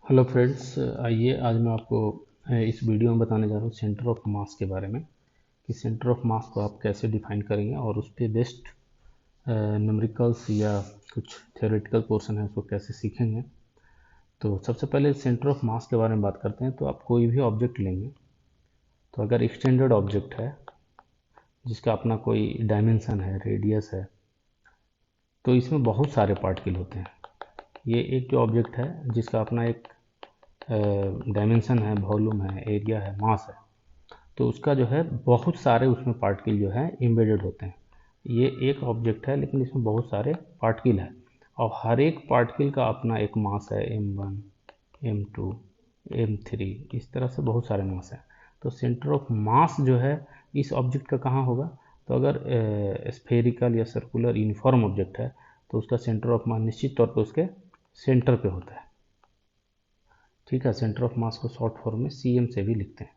Hello friends, आइए आज मैं आपको इस वीडियो में बताने जा रहा हूँ सेंटर ऑफ मास के बारे में कि सेंटर ऑफ मास को आप कैसे डिफाइन करेंगे और उस पर बेस्ड न्यूमेरिकल्स या कुछ थ्योरेटिकल पोर्शन है उसको कैसे सीखेंगे। तो सबसे पहले सेंटर ऑफ मास के बारे में बात करते हैं। तो आप कोई भी ऑब्जेक्ट लेंगे, तो अगर एक्सटेंडेड ऑब्जेक्ट है जिसका अपना कोई डायमेंशन है, रेडियस है, तो इसमें बहुत सारे पार्टिकल होते हैं। ये एक जो ऑब्जेक्ट है जिसका अपना एक डायमेंशन है, वॉल्यूम है, एरिया है, मास है, तो उसका जो है बहुत सारे उसमें पार्टिकल जो है एम्बेडेड होते हैं। ये एक ऑब्जेक्ट है लेकिन इसमें बहुत सारे पार्टिकल है और हर एक पार्टिकल का अपना एक मास है, m1, m2, m3, इस तरह से बहुत सारे मास हैं। तो सेंटर ऑफ मास जो है इस ऑब्जेक्ट का कहाँ होगा? तो अगर स्फेरिकल या सर्कुलर यूनिफॉर्म ऑब्जेक्ट है तो उसका सेंटर ऑफ मास निश्चित तौर पर उसके सेंटर पे होता है। ठीक है, सेंटर ऑफ मास को शॉर्ट फॉर्म में CM से भी लिखते हैं।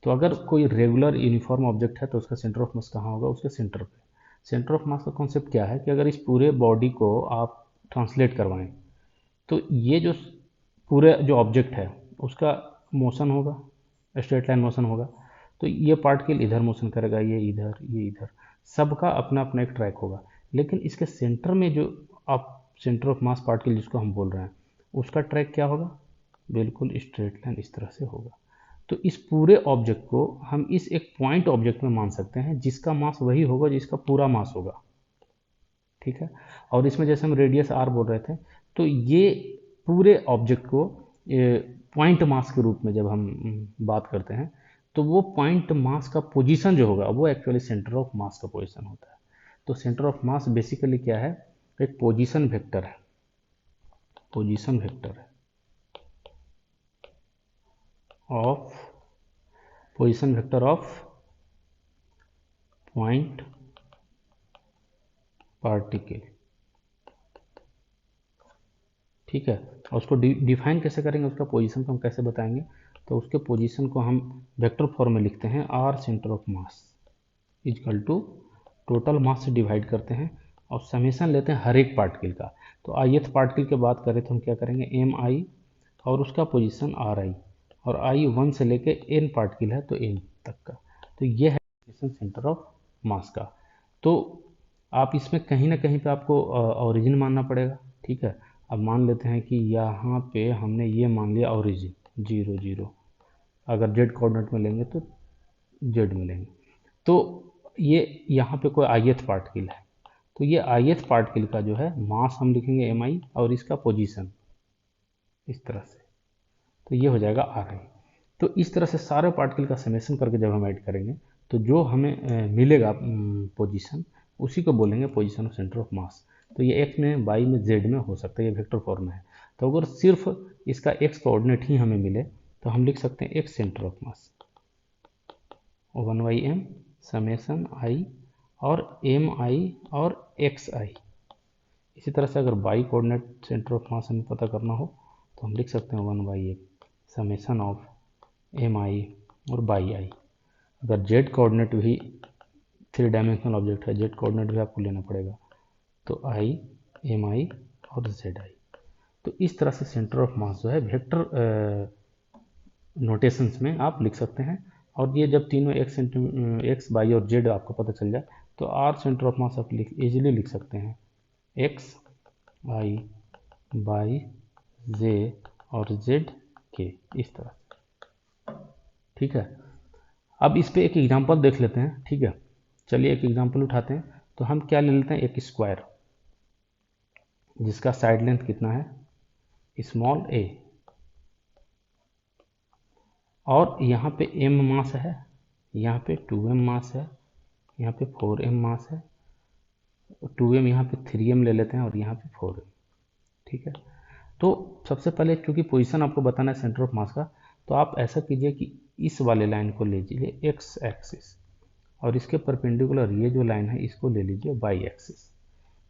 तो अगर कोई रेगुलर यूनिफॉर्म ऑब्जेक्ट है तो उसका सेंटर ऑफ मास कहाँ होगा? उसके सेंटर पे। सेंटर ऑफ मास का कॉन्सेप्ट क्या है कि अगर इस पूरे बॉडी को आप ट्रांसलेट करवाएं तो ये जो पूरे जो ऑब्जेक्ट है उसका मोशन होगा, स्ट्रेट लाइन मोशन होगा। तो ये पार्टिकल इधर मोशन करेगा, ये इधर, ये इधर, सबका अपना अपना एक ट्रैक होगा। लेकिन इसके सेंटर में जो आप सेंटर ऑफ मास पार्टिकल जिसको हम बोल रहे हैं उसका ट्रैक क्या होगा? बिल्कुल स्ट्रेट लाइन इस तरह से होगा। तो इस पूरे ऑब्जेक्ट को हम इस एक पॉइंट ऑब्जेक्ट में मान सकते हैं जिसका मास वही होगा जिसका पूरा मास होगा। ठीक है, और इसमें जैसे हम रेडियस r बोल रहे थे, तो ये पूरे ऑब्जेक्ट को पॉइंट मास के रूप में जब हम बात करते हैं तो वो पॉइंट मास का पोजीशन जो होगा वो एक्चुअली सेंटर ऑफ मास का पोजीशन होता है। तो सेंटर ऑफ मास बेसिकली क्या है? एक पोजीशन वेक्टर है। पोजीशन वेक्टर है of position vector of point particle. ठीक है, और उसको डिफाइन कैसे करेंगे? उसका पोजीशन को हम कैसे बताएंगे? तो उसके पोजीशन को हम वेक्टर फॉर्म में लिखते हैं, R centre of mass is equal to total mass से डिवाइड करते हैं और समेशन लेते हैं हर एक पार्टिकल का। तो ith पार्टिकल की बात करें तो हम क्या करेंगे? mi और उसका पोजीशन ri, और i 1 से लेके n पार्टिकल है तो n तक का। तो ये है सेंटर ऑफ मास का। तो आप इसमें कहीं ना कहीं पे आपको ओरिजिन मानना पड़ेगा। ठीक है, अब मान लेते हैं कि यहाँ पे हमने ये मान लिया ओरिजिन 0 0, अगर जेड कोऑर्डिनेट में लेंगे तो जेड में लेंगे। तो ये यहाँ पे कोई ith पार्टिकल है, तो ये ith पार्टिकल का जो है मास हम लिखेंगे mi और इसका पोजीशन इस तरह से, तो ये हो जाएगा ri। तो इस तरह से सारे पार्टिकल का समेशन करके जब हम ऐड करेंगे तो जो हमें मिलेगा पोजीशन, उसी को बोलेंगे पोजीशन ऑफ सेंटर ऑफ मास। तो ये एक्स में, वाई में, जेड में हो सकता है, ये वेक्टर फॉर्म में है। तो अगर सिर्फ इसका एक्स कोऑर्डिनेट ही हमें मिले तो हम लिख सकते हैं X centre of mass 1/m summation I और एम आई और एक्स आई। इसी तरह से अगर Y coordinate centre of mass हमें पता करना हो तो हम लिख सकते हैं 1/m समेशन ऑफ एम आई और बाई आई। अगर जेड कोऑर्डिनेट भी 3 डायमेंशनल ऑब्जेक्ट है, जेड कोऑर्डिनेट भी आपको लेना पड़ेगा, तो आई, एम आई और जेड आई। तो इस तरह से सेंटर ऑफ मास जो है वेक्टर नोटेशंस में आप लिख सकते हैं। और ये जब तीनों एक्स वाई और जेड आपको पता चल जाए तो आर सेंटर ऑफ मास आप इजीली लिख सकते हैं एक्स आई बाई जे और जेड के, इस तरह। ठीक है, अब इस पे एक एग्जांपल देख लेते हैं। ठीक है, चलिए एक एग्जांपल उठाते हैं। तो हम क्या ले लेते हैं? एक स्क्वायर जिसका साइड लेंथ कितना है? स्मॉल a, और यहाँ पे m मास है, यहाँ पे 2m मास है, यहाँ पे 4m मास है, 2m यहाँ पे 3m ले लेते हैं और यहाँ पे 4m। ठीक है, तो सबसे पहले क्योंकि पोजीशन आपको बताना है सेंटर ऑफ मास का, तो आप ऐसा कीजिए कि इस वाले लाइन को ले लीजिए एक्स एक्सिस और इसके परपेंडिकुलर ये जो लाइन है इसको ले लीजिए वाई एक्सिस।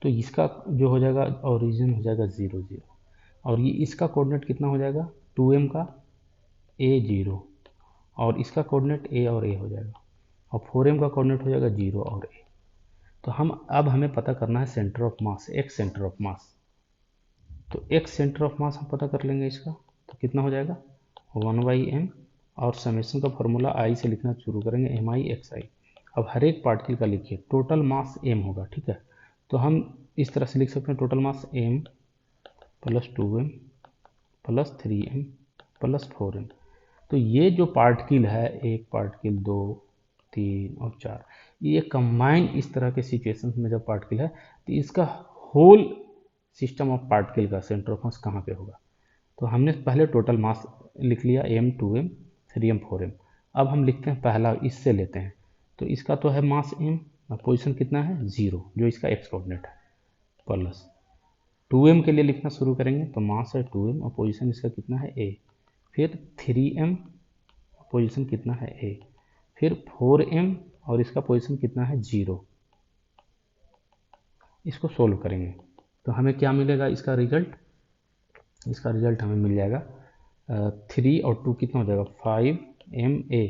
तो इसका जो हो जाएगा ओरिजिन हो जाएगा 0 0, और ये इसका कोऑर्डिनेट कितना हो जाएगा? 2m का a 0, और इसका कोऑर्डिनेट a और a हो जाएगा, और 4m का कोऑर्डिनेट हो जाएगा 0 और a। तो हम अब हमें पता करना है centre of mass, x centre of मास। तो एक्स सेंटर ऑफ मास हम पता कर लेंगे इसका, तो कितना हो जाएगा 1/m, और समेशन का फॉर्मूला आई से लिखना शुरू करेंगे, MI/xi। अब हर एक पार्टिकल का लिखिए, टोटल मास m होगा, ठीक है। तो हम इस तरह से लिख सकते हैं, total mass m plus 2m plus 3m plus 4m। तो ये जो पार्टिकल है, एक पार्टिकल, 2, 3 और 4, ये कंबाइन इस तरह के सिचुएशन में जब पार्टिकल है, तो इसका होल सिस्टम ऑफ पार्टिकल का सेंटर ऑफ मास कहाँ पे होगा। तो हमने पहले टोटल मास लिख लिया, m 2m 3m 4m। अब हम लिखते हैं पहला, इससे लेते हैं, तो इसका तो है मास m, पोजीशन कितना है 0, जो इसका x कोऑर्डिनेट है, प्लस 2m के लिए लिखना शुरू करेंगे, तो मास है 2m और पोजीशन इसका कितना है a, फिर 3m पोजीशन कितना है a, फिर 4m और इसका पोजीशन कितना है 0। इसको सोल्व करेंगे तो हमें क्या मिलेगा, इसका रिजल्ट, इसका रिजल्ट हमें मिल जाएगा 3 और 2 कितना हो जाएगा 5ma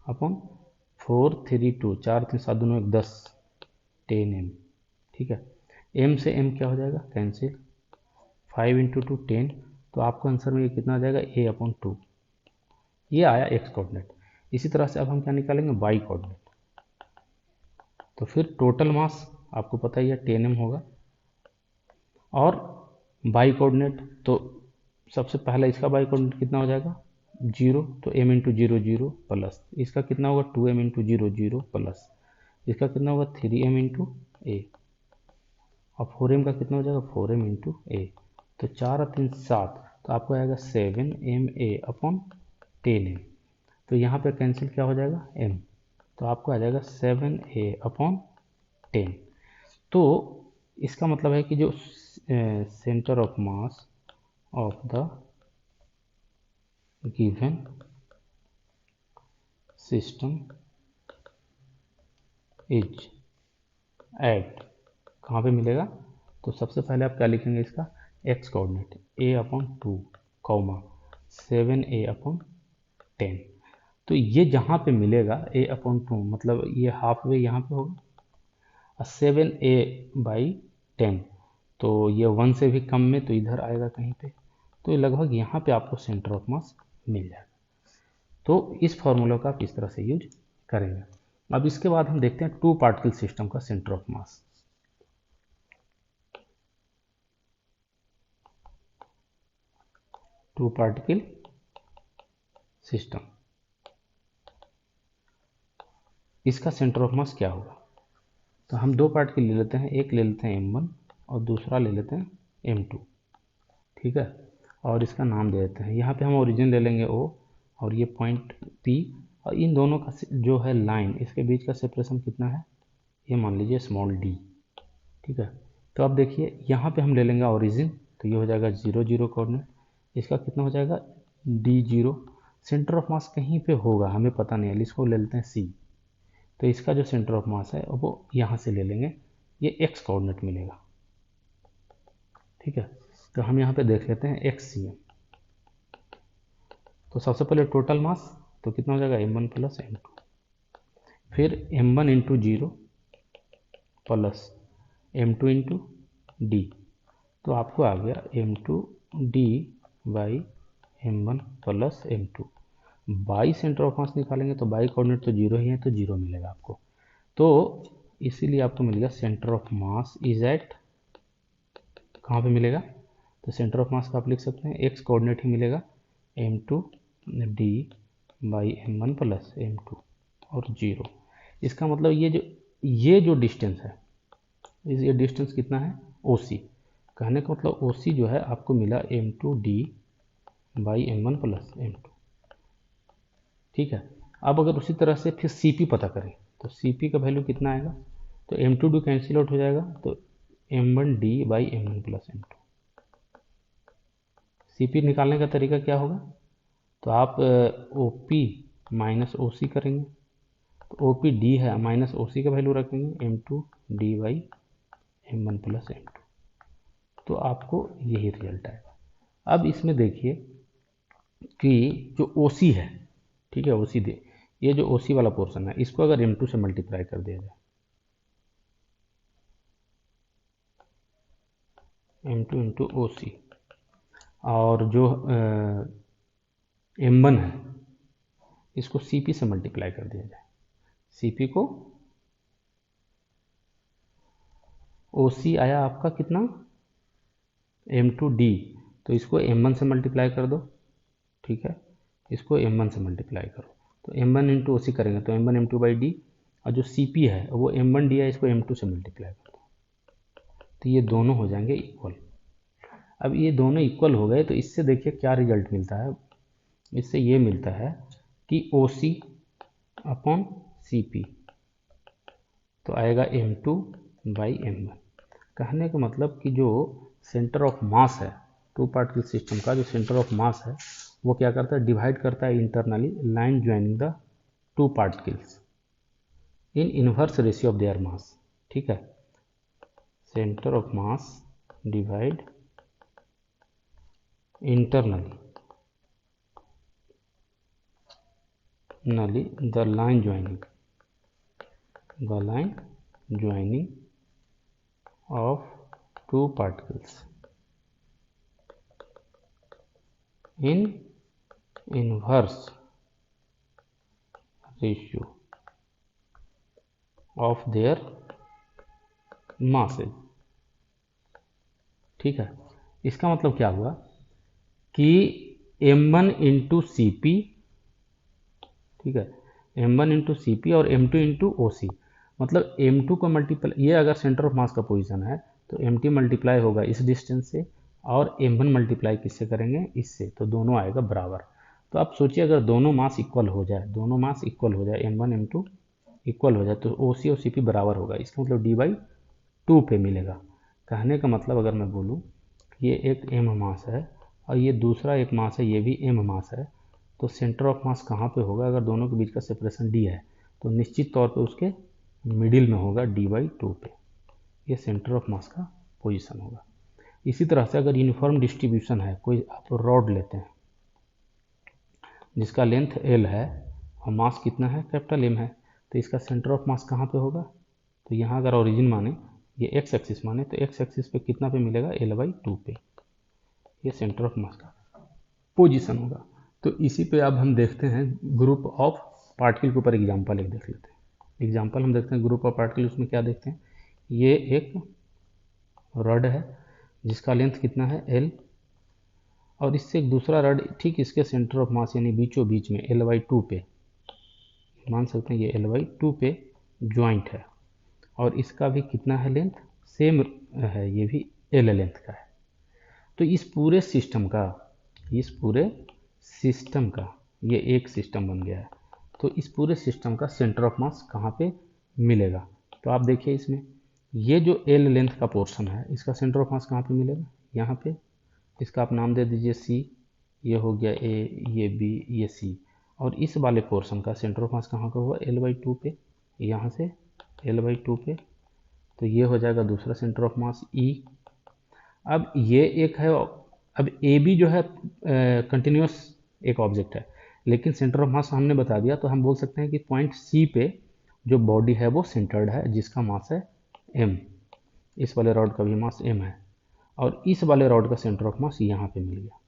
अपॉन 4 3 2 4 3 7 2 1 10 10m, ठीक है। m से m क्या हो जाएगा, कैंसिल, 5 इंटू 2 10, तो आपको आंसर में ये कितना आ जाएगा a/2। ये आया x कोऑर्डिनेट। इसी तरह से अब हम क्या निकालेंगे, y कोऑर्डिनेट। तो फिर टोटल मास आपको पता ही है 10m होगा, और y कोऑर्डिनेट, तो सबसे पहला इसका y कोऑर्डिनेट कितना हो जाएगा 0, तो m इंटू 0 0 प्लस इसका कितना होगा 2m इंटू 0 0 प्लस इसका कितना होगा 3m इंटू a, और 4m का कितना हो जाएगा 4m इंटू a। तो 4 और 3 7, तो आपको आएगा 7ma अपॉन 10m। तो यहाँ पे कैंसिल क्या हो जाएगा m, तो आपको आ जाएगा 7a अपॉन 10। तो इसका मतलब है कि जो centre of mass of the given system is at, कहाँ पे मिलेगा, तो सबसे पहले आप क्या लिखेंगे, इसका x coordinate a/2 comma 7a/10। तो ये जहाँ पे मिलेगा a/2, मतलब ये हाफ वे यहाँ पे होगा, और 7a/10, तो ये 1 से भी कम में, तो इधर आएगा कहीं पे, तो ये लगभग यहाँ पे आपको सेंटर ऑफ मास मिल जाएगा। तो इस फॉर्मूला का आप इस तरह से यूज करेंगे। अब इसके बाद हम देखते हैं 2 पार्टिकल सिस्टम का centre of mass. Two particle system, इसका सेंटर ऑफ मास क्या होगा। तो हम 2 पार्टिकल ले लेते हैं, एक ले लेते हैं m1 और दूसरा ले लेते हैं m2, ठीक है। और इसका नाम दे देते हैं, यहाँ पे हम ओरिजिन ले लेंगे O, और ये पॉइंट P, और इन दोनों का जो है लाइन, इसके बीच का सेपरेशन कितना है, ये मान लीजिए स्मॉल d, ठीक है। तो अब देखिए यहाँ पे हम ले लेंगे ओरिजिन, तो ये हो जाएगा 0 0 कोऑर्डिनेट, इसका कितना हो जाएगा d0। सेंटर ऑफ मास कहीं पे होगा, हमें पता नहीं है, इसको ले लेते हैं C। तो इसका जो सेंटर ऑफ मास है वो यहाँ से ले लेंगे, ये x कोऑर्डिनेट मिलेगा, ठीक है। तो हम यहाँ पे देख लेते हैं xCm। तो सबसे पहले टोटल मास, तो कितना हो जाएगा m1 प्लस m2, फिर m1 into 0 plus m2 into D, तो आपको आ गया m2d/m1 plus m2। By centre of मास निकालेंगे, तो बाई कोऑर्डिनेट तो 0 ही है, तो 0 मिलेगा आपको। तो इसीलिए आपको मिलेगा centre of mass is at, कहाँ पे मिलेगा, तो सेंटर ऑफ मास का आप लिख सकते हैं x कोऑर्डिनेट ही मिलेगा m2d/m1 प्लस m2 और 0। इसका मतलब ये जो डिस्टेंस है, ये डिस्टेंस कितना है OC, कहने का मतलब OC जो है आपको मिला m2d/m1 प्लस m2, ठीक है। अब अगर उसी तरह से फिर CP पता करें, तो CP का वैल्यू कितना आएगा, तो m2d कैंसिल आउट हो जाएगा, तो m1d/m1 प्लस m2। CP निकालने का तरीका क्या होगा, तो आप OP माइनस OC करेंगे, तो OP D है, माइनस OC का वैल्यू रखेंगे m2d/m1 प्लस m2, तो आपको यही रिजल्ट आएगा। अब इसमें देखिए कि जो OC है, ठीक है, OC दे, ये जो OC वाला पोर्शन है, इसको अगर m2 से मल्टीप्लाई कर दिया जाए, m2 इंटू ओ सी, और जो m1 है इसको cp से मल्टीप्लाई कर दिया जाए। cp को OC आया आपका कितना, m2d, तो इसको m1 से मल्टीप्लाई कर दो, ठीक है, इसको m1 से मल्टीप्लाई करो, तो m1 इंटू OC करेंगे तो m1 m2 बाई डी, और जो cp है वो m1d है, इसको m2 से मल्टीप्लाई कर दो, तो ये दोनों हो जाएंगे इक्वल। अब ये दोनों इक्वल हो गए तो इससे देखिए क्या रिजल्ट मिलता है, इससे ये मिलता है कि OC अपॉन CP तो आएगा m2 बाई m1। कहने का मतलब कि जो सेंटर ऑफ मास है टू पार्टिकल सिस्टम का, जो सेंटर ऑफ मास है वो क्या करता है, डिवाइड करता है internally line joining the two particles in inverse ratio of their mass, ठीक है। Centre of mass divide internally the line joining of two particles in inverse ratio of their masses, ठीक है। इसका मतलब क्या हुआ कि m1 इंटू सी पी, ठीक है, m1 इंटू सी पी और m2 इंटू ओ सी, मतलब m2 को मल्टीप्लाई, ये अगर सेंटर ऑफ मास का पोजीशन है तो m2 मल्टीप्लाई होगा इस डिस्टेंस से और m1 मल्टीप्लाई किससे करेंगे, इससे, तो दोनों आएगा बराबर। तो आप सोचिए अगर दोनों मास इक्वल हो जाए, दोनों मास इक्वल हो जाए, m1 m2 इक्वल हो जाए तो ओ सी और सी पी बराबर होगा, इसका मतलब d/2 पे मिलेगा। कहने का मतलब अगर मैं बोलूँ ये एक m मास है और ये दूसरा एक मास है, ये भी m मास है, तो सेंटर ऑफ मास कहाँ पे होगा, अगर दोनों के बीच का सेपरेशन d है तो निश्चित तौर पे उसके मिडिल में होगा d/2 पे, ये सेंटर ऑफ मास का पोजीशन होगा। इसी तरह से अगर यूनिफॉर्म डिस्ट्रीब्यूशन है, कोई आप रॉड लेते हैं जिसका लेंथ l है और मास कितना है, कैपिटल M है, तो इसका सेंटर ऑफ मास कहाँ पे होगा, तो यहाँ अगर ओरिजिन माने, ये x एक्सिस माने, तो x एक्सिस पे कितना पे मिलेगा, l/2 पे, ये सेंटर ऑफ मास का पोजीशन होगा। तो इसी पे अब हम देखते हैं ग्रुप ऑफ पार्टिकल के ऊपर एग्जांपल एक देख लेते हैं। एग्जांपल हम देखते हैं ग्रुप ऑफ पार्टिकल, उसमें क्या देखते हैं, ये एक रॉड है जिसका लेंथ कितना है l, और इससे एक दूसरा रॉड ठीक इसके सेंटर ऑफ मास यानी बीचों बीच में l/2 पे, मान सकते हैं ये l/2 पे ज्वाइंट है, और इसका भी कितना है लेंथ, सेम है, ये भी l लेंथ का है। तो इस पूरे सिस्टम का ये एक सिस्टम बन गया है, तो इस पूरे सिस्टम का सेंटर ऑफ मास कहाँ पे मिलेगा, तो आप देखिए इसमें ये जो l लेंथ का पोर्शन है इसका सेंटर ऑफ मास कहाँ पे मिलेगा, यहाँ पे, इसका आप नाम दे दीजिए C, ये हो गया A, ये B, ये C, और इस वाले पोर्शन का सेंटर ऑफ मास कहाँ का होगा, l/2 पे, यहाँ से l/2 पे, तो ये हो जाएगा दूसरा सेंटर ऑफ मास E। अब ये एक है, अब ए बी जो है कंटिन्यूस एक ऑब्जेक्ट है, लेकिन सेंटर ऑफ मास हमने बता दिया, तो हम बोल सकते हैं कि पॉइंट सी पे जो बॉडी है वो सेंटर्ड है, जिसका मास है m, इस वाले रॉड का भी मास m है, और इस वाले रॉड का सेंटर ऑफ मास यहाँ पे मिल गया।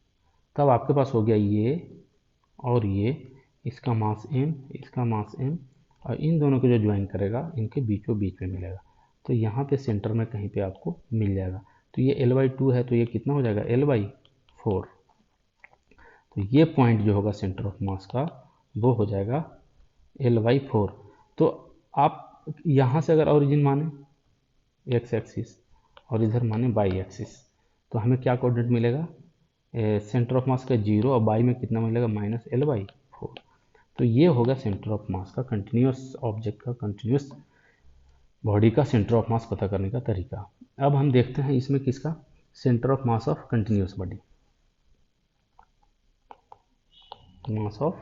तब आपके पास हो गया ये और ये, इसका मास m, इसका मास m, और इन दोनों को जो ज्वाइन करेगा इनके बीचों बीच में मिलेगा, तो यहाँ पे सेंटर में कहीं पे आपको मिल जाएगा। तो ये l/2 है तो ये कितना हो जाएगा, l/4, तो ये पॉइंट जो होगा सेंटर ऑफ मास का वो हो जाएगा l/4। तो आप यहाँ से अगर ओरिजिन माने x एक्सिस और इधर माने y एक्सिस, तो हमें क्या कोऑर्डिनेट मिलेगा, सेंटर ऑफ मास का 0 और y में कितना मिलेगा, -l/4। तो ये होगा सेंटर ऑफ मास का, कंटिन्यूस ऑब्जेक्ट का, कंटिन्यूस बॉडी का सेंटर ऑफ मास पता करने का तरीका। अब हम देखते हैं इसमें किसका, centre of mass of continuous body, mass of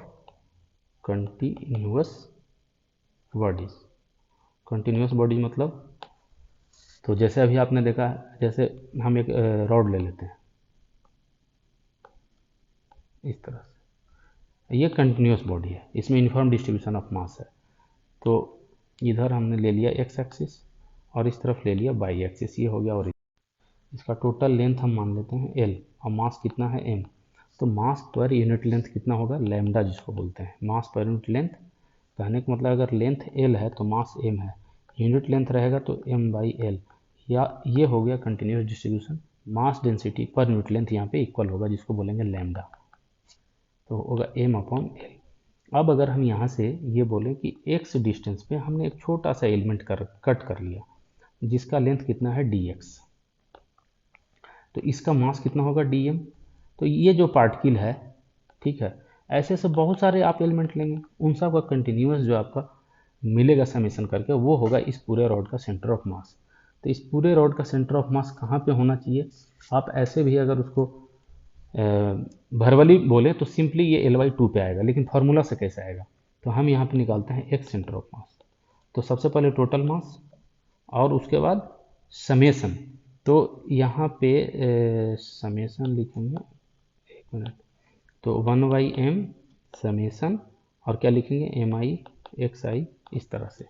continuous bodies, continuous body मतलब, तो जैसे अभी आपने देखा, जैसे हम एक रॉड ले लेते हैं इस तरह से, ये कंटिन्यूस बॉडी है, इसमें यूनिफॉर्म डिस्ट्रीब्यूशन ऑफ मास है, तो इधर हमने ले लिया x एक्सिस और इस तरफ ले लिया y एक्सिस, ये हो गया और इसका टोटल लेंथ हम मान लेते हैं L और मास कितना है m। तो मास पर यूनिट लेंथ कितना होगा, लैम्डा जिसको बोलते हैं। मास पर यूनिट लेंथ कहने का मतलब अगर लेंथ L है तो मास m है, यूनिट लेंथ रहेगा तो m/L, या ये हो गया continuous distribution. Mass density per unit length यहाँ पे इक्वल होगा जिसको बोलेंगे लैम्डा, तो होगा m/L। अब अगर हम यहाँ से ये बोलें कि x डिस्टेंस पे हमने एक छोटा सा एलिमेंट कट कर लिया जिसका लेंथ कितना है dx, तो इसका मास कितना होगा dm। तो ये जो पार्टिकल है, ठीक है, ऐसे ऐसे बहुत सारे आप एलिमेंट लेंगे, उन सब का कंटिन्यूस जो आपका मिलेगा समेशन करके वो होगा इस पूरे रॉड का सेंटर ऑफ मास। तो इस पूरे रॉड का सेंटर ऑफ मास कहाँ पे होना चाहिए, आप ऐसे भी अगर उसको भरवली बोले तो सिंपली ये L/2 पे आएगा, लेकिन फार्मूला से कैसे आएगा, तो हम यहाँ पे निकालते हैं x सेंटर ऑफ मास। तो सबसे पहले टोटल मास और उसके बाद समेशन। तो यहाँ पे समेशन लिखेंगे, एक मिनट, तो 1/m समेशन और क्या लिखेंगे mi xi इस तरह से,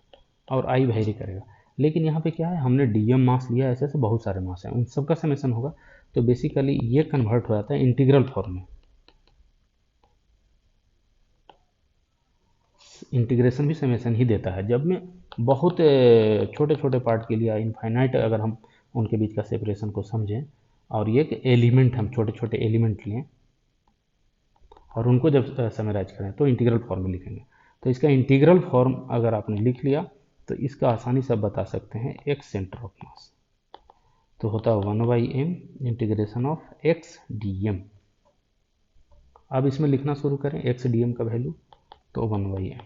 और i वेरी करेगा। लेकिन यहाँ पे क्या है, हमने dm मास लिया, ऐसे ऐसे बहुत सारे मास हैं, उन सब का समेशन होगा। तो बेसिकली ये कन्वर्ट हो जाता है इंटीग्रल फॉर्म में। इंटीग्रेशन भी समेशन ही देता है। जब में बहुत छोटे छोटे पार्ट के लिए इनफाइनाइट अगर हम उनके बीच का सेपरेशन को समझें और ये कि एलिमेंट हम छोटे छोटे एलिमेंट लें और उनको जब समराइज करें तो इंटीग्रल फॉर्म में लिखेंगे। तो इसका इंटीग्रल फॉर्म अगर आपने लिख लिया तो इसका आसानी से बता सकते हैं x सेंटर ऑफ मास, तो होता है 1/m integration of x dm। अब इसमें लिखना शुरू करें x dm का वैल्यू, तो 1/m,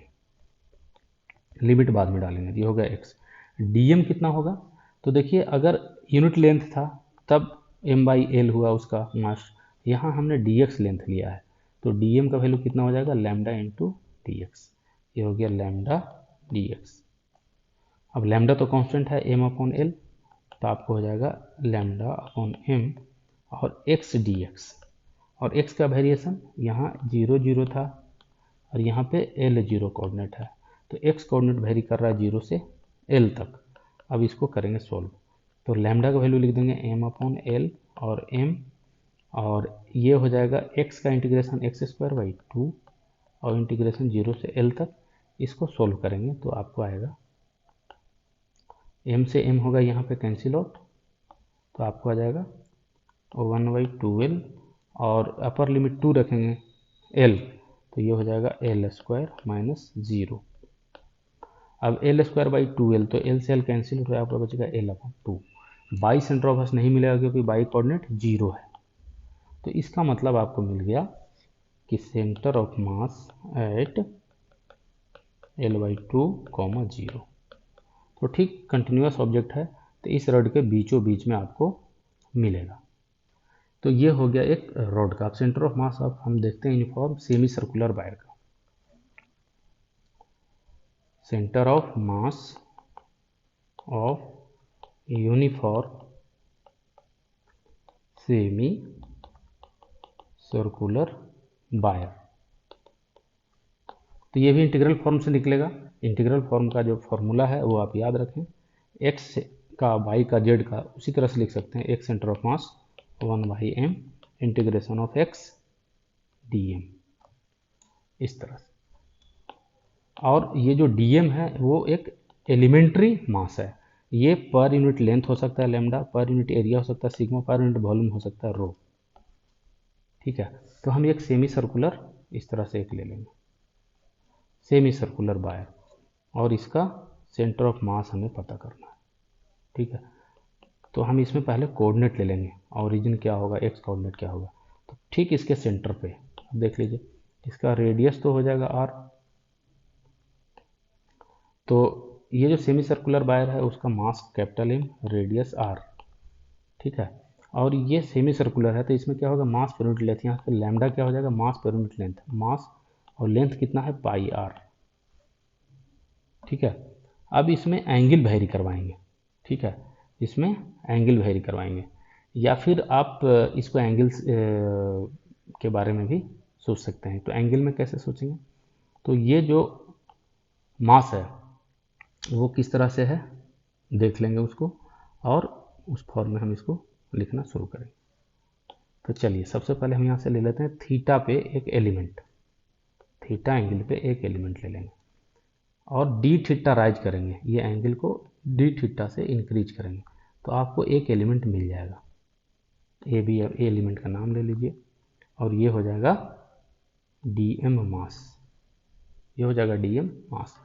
लिमिट बाद में डालेंगे, ये हो गया x। dm कितना होगा, तो देखिए अगर यूनिट लेंथ था तब m/l हुआ उसका मास, यहाँ हमने dx लेंथ लिया है तो dm का वैल्यू कितना हो जाएगा, लैम्डा इंटू dx, ये हो गया लैम्डा dx। अब लैम्डा तो कांस्टेंट है m/l, तो आपको हो जाएगा λ/m और x dx, और x का वेरिएशन यहाँ 0 0 था और यहाँ पे l 0 कोऑर्डिनेट है, तो x कोऑर्डिनेट वेरी कर रहा है 0 से l तक। अब इसको करेंगे सोल्व, तो लैम्डा का वैल्यू लिख देंगे m/l और m, और ये हो जाएगा x का इंटीग्रेशन x² और इंटीग्रेशन 0 से l तक। इसको सोल्व करेंगे तो आपको आएगा m से m होगा यहाँ पे कैंसिल आउट, तो आपको आ जाएगा 1/2l और अपर लिमिट 2 रखेंगे l, तो ये हो जाएगा l² - 0। अब l²/2l, तो l से l कैंसिल हो जाएगा, आपका बचेगा l/2। बाई सेंटर ऑफ मास नहीं मिलेगा क्योंकि बाई कोऑर्डिनेट 0 है। तो इसका मतलब आपको मिल गया कि centre of mass at l/2, 0। तो ठीक कंटिन्यूस ऑब्जेक्ट है तो इस रॉड के बीचों बीच में आपको मिलेगा। तो ये हो गया एक रॉड का सेंटर ऑफ मास। अब हम देखते हैं यूनिफॉर्म सेमी सर्कुलर वायर का centre of mass of uniform semi circular wire. तो ये भी इंटीग्रल फॉर्म से निकलेगा। इंटीग्रल फॉर्म का जो फॉर्मूला है वो आप याद रखें, x का y का z का उसी तरह से लिख सकते हैं, x centre of mass 1/m integration of x dm, इस तरह से। और ये जो dm है वो एक एलिमेंट्री मास है, ये पर यूनिट लेंथ हो सकता है लैम्डा, पर यूनिट एरिया हो सकता है सिग्मा, पर यूनिट वॉल्यूम हो सकता है रो। ठीक है, तो हम एक सेमी सर्कुलर इस तरह से एक ले लेंगे, सेमी सर्कुलर वायर, और इसका सेंटर ऑफ मास हमें पता करना है। ठीक है, तो हम इसमें पहले कोऑर्डिनेट ले लेंगे, ओरिजिन क्या होगा, एक्स कोऑर्डिनेट क्या होगा, तो ठीक इसके सेंटर पे देख लीजिए, इसका रेडियस तो हो जाएगा r। तो ये जो सेमी सर्कुलर वायर है उसका mass capital M, radius r। ठीक है, और ये सेमी सर्कुलर है तो इसमें क्या होगा, मास पर यूनिट लेंथ, यहाँ पे लैम्डा क्या हो जाएगा, मास पर यूनिट लेंथ, मास और लेंथ कितना है पाई r। ठीक है, अब इसमें एंगल वेरी करवाएंगे। ठीक है, इसमें एंगल वेरी करवाएंगे, या फिर आप इसको एंगल्स के बारे में भी सोच सकते हैं। तो एंगल में कैसे सोचेंगे, तो ये जो मास है वो किस तरह से है देख लेंगे उसको, और उस फॉर्म में हम इसको लिखना शुरू करेंगे। तो चलिए सबसे पहले हम यहाँ से ले लेते हैं थीटा पे एक एलिमेंट, थीटा एंगल पे एक एलिमेंट ले लेंगे और डी थीटा राइज करेंगे, ये एंगल को डी थीटा से इंक्रीज करेंगे तो आपको एक एलिमेंट मिल जाएगा। ए बी एलिमेंट का नाम ले लीजिए और ये हो जाएगा डी एम मास, ये हो जाएगा डी एम मास।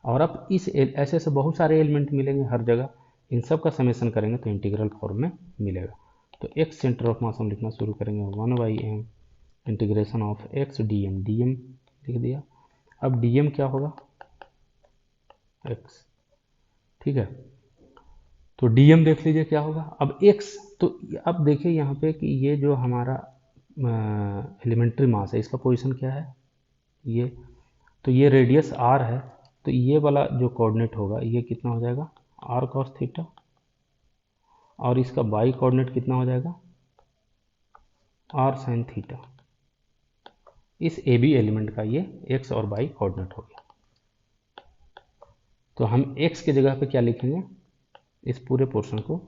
और अब इस ऐसे ऐसे बहुत सारे एलिमेंट मिलेंगे हर जगह, इन सब का समेशन करेंगे तो इंटीग्रल फॉर्म में मिलेगा। तो एक्स सेंटर ऑफ मास हम लिखना शुरू करेंगे 1/m integration of x d m लिख दिया। अब डी एम क्या होगा, एक्स, ठीक है। तो डी एम देख लीजिए क्या होगा। अब एक्स, तो अब देखिए यहाँ पे कि ये जो हमारा एलिमेंट्री मास है इसका पोजीशन क्या है, ये, तो ये रेडियस आर है, तो ये वाला जो कोऑर्डिनेट होगा ये कितना हो जाएगा आर कॉस थीटा, और इसका बाई कोऑर्डिनेट कितना हो जाएगा आर साइन थीटा। इस ए बी एलिमेंट का ये एक्स और बाई कोऑर्डिनेट हो गया। तो हम एक्स की जगह पे क्या लिखेंगे, इस पूरे पोर्शन को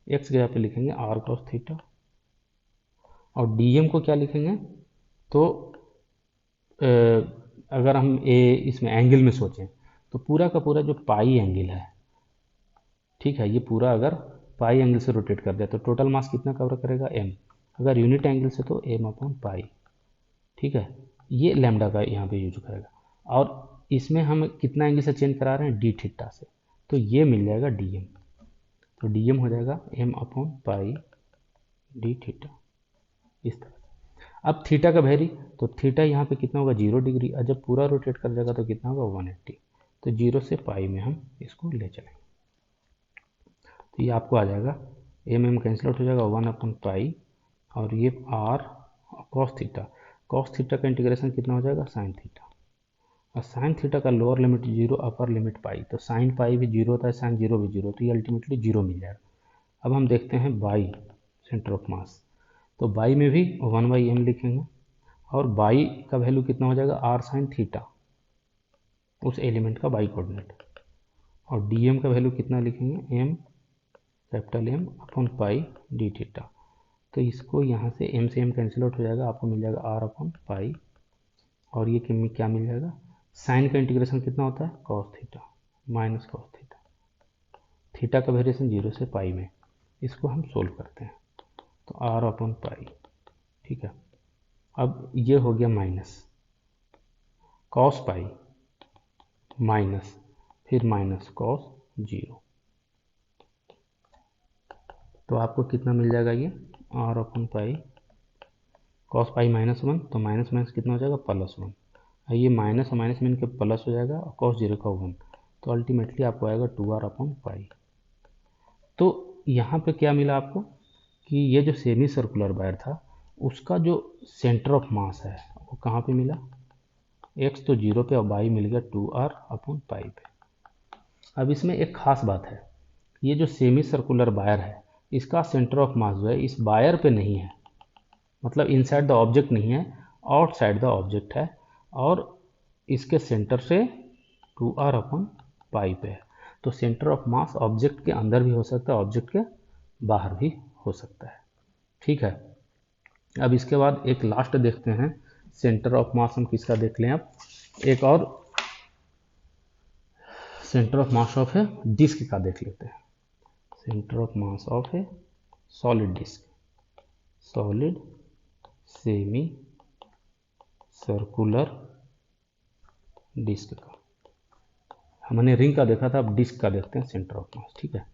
एक्स की जगह पे लिखेंगे आर कॉस थीटा, और डी एम को क्या लिखेंगे, तो अगर हम इसमें एंगल में सोचें तो पूरा का पूरा जो पाई एंगल है, ठीक है, ये पूरा अगर पाई एंगल से रोटेट कर दिया तो टोटल मास कितना कवर करेगा एम, अगर यूनिट एंगल से तो एम अपॉन पाई, ठीक है, ये लैम्डा का यहाँ पे यूज करेगा। और इसमें हम कितना एंगल से चेंज करा रहे हैं डी थीटा से, तो ये मिल जाएगा डी एम, तो डी एम हो जाएगा m upon pi d theta, इस तरह। अब थीटा का वैल्यू, तो थीटा यहाँ पे कितना होगा 0 डिग्री, और जब पूरा रोटेट कर जाएगा तो कितना होगा 180, तो 0 से पाई में हम इसको ले चलेंगे। तो ये आपको आ जाएगा एम कैंसिल आउट हो जाएगा 1 अपॉन पाई, और ये r cos theta, cos theta का इंटीग्रेशन कितना हो जाएगा साइन थीटा, और साइन थीटा का lower limit 0 upper limit pi, तो साइन पाई भी 0 होता है, साइन 0 भी 0, तो ये अल्टीमेटली 0 मिल जाएगा। अब हम देखते हैं बाई सेंटर ऑफ मास, तो बाई में भी 1/m लिखेंगे, और बाई का वैल्यू कितना हो जाएगा आर साइन थीटा, उस एलिमेंट का बाई कोऑर्डिनेट, और डी एम का वैल्यू कितना लिखेंगे m capital m upon pi d theta. तो इसको यहाँ से एम से एम कैंसिल आउट हो जाएगा, आपको मिल जाएगा आर अपॉन पाई, और ये क्या मिल जाएगा, साइन का इंटीग्रेशन कितना होता है cos theta minus cos theta, theta का वेरिएशन 0 से पाई में, इसको हम सोल्व करते हैं तो आर अपॉन पाई, ठीक है। अब ये हो गया माइनस कॉस पाई माइनस फिर माइनस कॉस 0, तो आपको कितना मिल जाएगा ये r upon pi, cos pi -1, तो माइनस माइनस कितना हो जाएगा +1, और ये माइनस और माइनस में इनके प्लस हो जाएगा, और कॉस 0 का 1, तो अल्टीमेटली आपको आएगा 2r अपॉन पाई। तो यहाँ पे क्या मिला आपको कि ये जो सेमी सर्कुलर वायर था उसका जो सेंटर ऑफ मास है वो कहाँ पे मिला, x तो 0 पे और बाई मिल गया 2r अपॉन पाई पे। अब इसमें एक खास बात है, ये जो सेमी सर्कुलर वायर है इसका सेंटर ऑफ मास जो है इस वायर पे नहीं है, मतलब इनसाइड द ऑब्जेक्ट नहीं है, आउटसाइड द ऑब्जेक्ट है, और इसके सेंटर से 2r अपॉन पाई पे है। तो सेंटर ऑफ मास ऑब्जेक्ट के अंदर भी हो सकता है, ऑब्जेक्ट के बाहर भी हो सकता है, ठीक है। अब इसके बाद एक लास्ट देखते हैं सेंटर ऑफ मास, हम किसका देख लें, अब एक और centre of mass of a disc का देख लेते हैं। Centre of mass of a solid disc, solid semi circular disc का, हमने रिंग का देखा था, अब डिस्क का देखते हैं सेंटर ऑफ मास, ठीक है।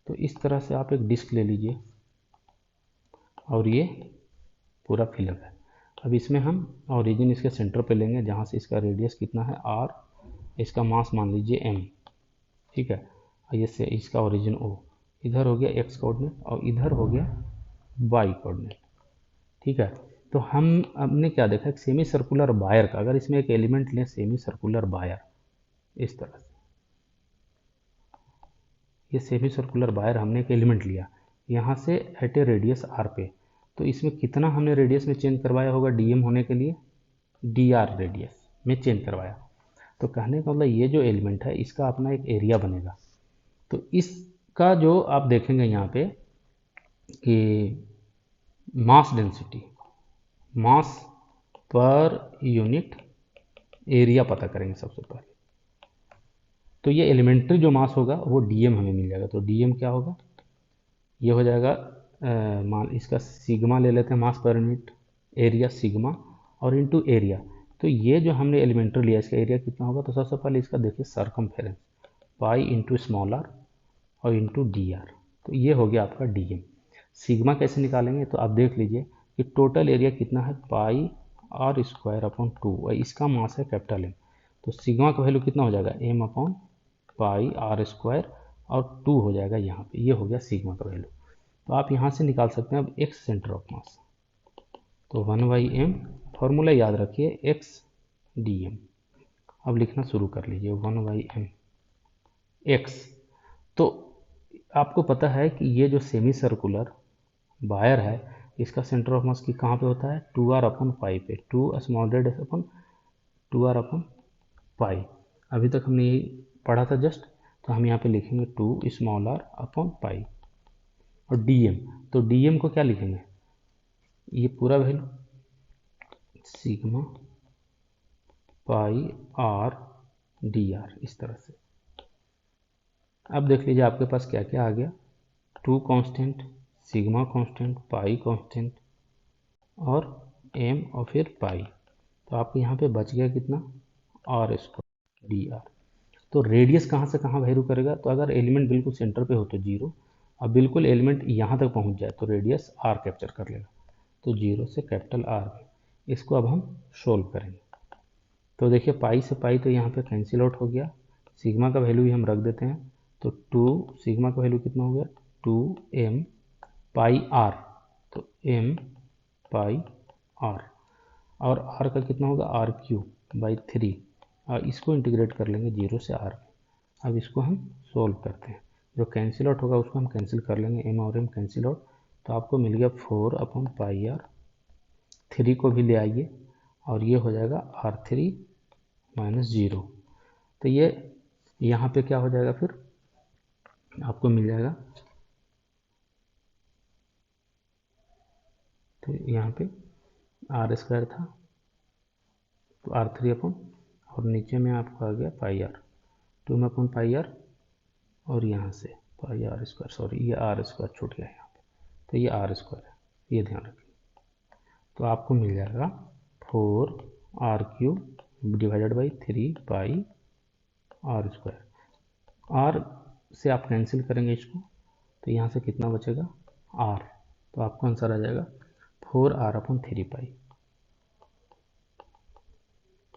तो इस तरह से आप एक डिस्क ले लीजिए और ये पूरा फिलअप है। अब इसमें हम ओरिजिन इसके सेंटर पे लेंगे जहाँ से इसका रेडियस कितना है r, इसका मास मान लीजिए m, ठीक है, और ये से इसका ओरिजिन o, इधर हो गया x कोऑर्डिनेट और इधर हो गया y कोऑर्डिनेट, ठीक है। तो हमने क्या देखा, एक सेमी सर्कुलर वायर का, अगर इसमें एक एलिमेंट लें सेमी सर्कुलर वायर, इस तरह से ये सेमी सर्कुलर वायर हमने एक एलिमेंट लिया यहाँ से एट ए रेडियस r पे, तो इसमें कितना हमने रेडियस में चेंज करवाया होगा dm होने के लिए, dr रेडियस में चेंज करवाया। तो कहने का मतलब ये जो एलिमेंट है इसका अपना एक एरिया बनेगा, तो इसका जो आप देखेंगे यहाँ पे कि मास डेंसिटी, मास पर यूनिट एरिया पता करेंगे सबसे पहले। तो ये एलिमेंट्री जो मास होगा वो डीएम हमें मिल जाएगा। तो डीएम क्या होगा, ये हो जाएगा मान इसका सिग्मा ले लेते हैं, मास पर यूनिट एरिया सिग्मा और इनटू एरिया। तो ये जो हमने एलिमेंट्री लिया इसका एरिया कितना होगा, तो सबसे पहले इसका देखिए circumference pi into small r और इंटू डी आर। तो ये हो गया आपका डी एम। सिग्मा कैसे निकालेंगे, तो आप देख लीजिए कि टोटल एरिया कितना है, पाई आर स्क्वायर अपॉन 2 और इसका मास है कैपिटल एम। तो सिग्मा का वैल्यू कितना हो जाएगा, m upon pi r square और 2 हो जाएगा यहाँ पे, ये हो गया सिग्मा का वैल्यू। तो आप यहाँ से निकाल सकते हैं अब एक्स सेंटर ऑफ मास। तो 1/m फॉर्मूला याद रखिए, एक्स डी एम। अब लिखना शुरू कर लीजिए 1/m एक्स। तो आपको पता है कि ये जो सेमी सर्कुलर वायर है इसका सेंटर ऑफ मास की कहाँ पे होता है, 2r अपॉन पाई पे, 2 small z upon 2r upon pi. अभी तक हमने यही पढ़ा था जस्ट। तो हम यहाँ पे लिखेंगे 2 स्मॉल r अपॉन पाई और dm। तो dm को क्या लिखेंगे, ये पूरा value sigma pi R D R, इस तरह से। अब देख लीजिए आपके पास क्या क्या आ गया, 2 कांस्टेंट, सिग्मा कांस्टेंट, पाई कांस्टेंट और m और फिर पाई। तो आपको यहाँ पे बच गया कितना, आर स्क्वायर डी आर। तो रेडियस कहाँ से कहाँ वैल्यू करेगा, तो अगर एलिमेंट बिल्कुल सेंटर पे हो तो 0, अब बिल्कुल एलिमेंट यहाँ तक पहुँच जाए तो रेडियस आर कैप्चर कर लेगा। तो 0 से कैपिटल आर में इसको अब हम सोल्व करेंगे। तो देखिए पाई से पाई तो यहाँ पे कैंसिल आउट हो गया, सिग्मा का वैल्यू भी हम रख देते हैं। तो 2 सिग्मा का वैल्यू कितना हो गया, 2m पाई आर, तो m पाई आर और r का कितना होगा, r³/3 और इसको इंटीग्रेट कर लेंगे 0 से r में। अब इसको हम सोल्व करते हैं, जो कैंसिल आउट होगा उसको हम कैंसिल कर लेंगे, m और m कैंसिल आउट। तो आपको मिल गया 4 अपॉन पाई आर, 3 को भी ले आइए और ये हो जाएगा r3 - 0। तो ये यहाँ पे क्या हो जाएगा, फिर आपको मिल जाएगा, तो यहाँ पे आर स्क्वायर था तो r3 अपॉन और नीचे में आपको आ गया पाई आर, 2 में अपॉन पाई आर और यहाँ से पाई आर स्क्वायर, सॉरी ये आर स्क्वायर छूट गया यहाँ पे, तो ये आर स्क्वायर है, ये ध्यान रखिए। तो आपको मिल जाएगा 4r³/3 pi r square. Are से आप कैंसिल करेंगे इसको तो यहाँ से कितना बचेगा, आर। तो आपका आंसर आ जाएगा 4r/3 पाई।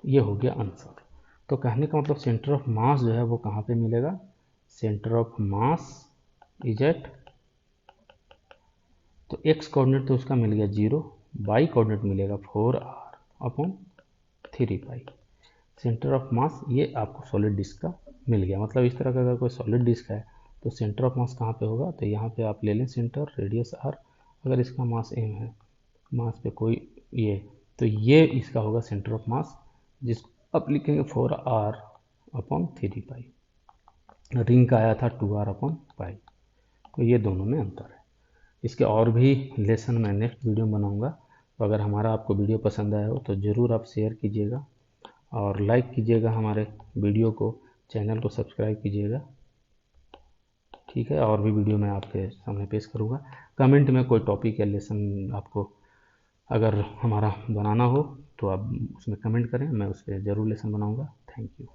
ये हो गया आंसर। तो कहने का मतलब सेंटर ऑफ मास जो है वो कहाँ पे मिलेगा, centre of mass is at, तो एक्स कोऑर्डिनेट तो उसका मिल गया 0, वाई कोऑर्डिनेट मिलेगा 4r/3 पाई। सेंटर ऑफ मास ये आपको सॉलिड डिस्क का मिल गया। मतलब इस तरह का अगर कोई सॉलिड डिस्क है तो सेंटर ऑफ मास कहाँ पे होगा, तो यहाँ पे आप ले लें सेंटर, रेडियस r, अगर इसका मास m है, मास पे कोई ये, तो ये इसका होगा सेंटर ऑफ मास, जिसको आप लिखेंगे 4r/3 पाई। रिंग का आया था 2r/पाई। तो ये दोनों में अंतर है। इसके और भी लेसन मैं नेक्स्ट वीडियो में बनाऊंगा। तो अगर हमारा आपको वीडियो पसंद आया हो तो ज़रूर आप शेयर कीजिएगा और लाइक कीजिएगा हमारे वीडियो को, चैनल को सब्सक्राइब कीजिएगा। ठीक है, और भी वीडियो मैं आपके सामने पेश करूँगा। कमेंट में कोई टॉपिक या लेसन आपको अगर हमारा बनाना हो तो आप उसमें कमेंट करें, मैं उस पर ज़रूर लेसन बनाऊँगा। Thank you.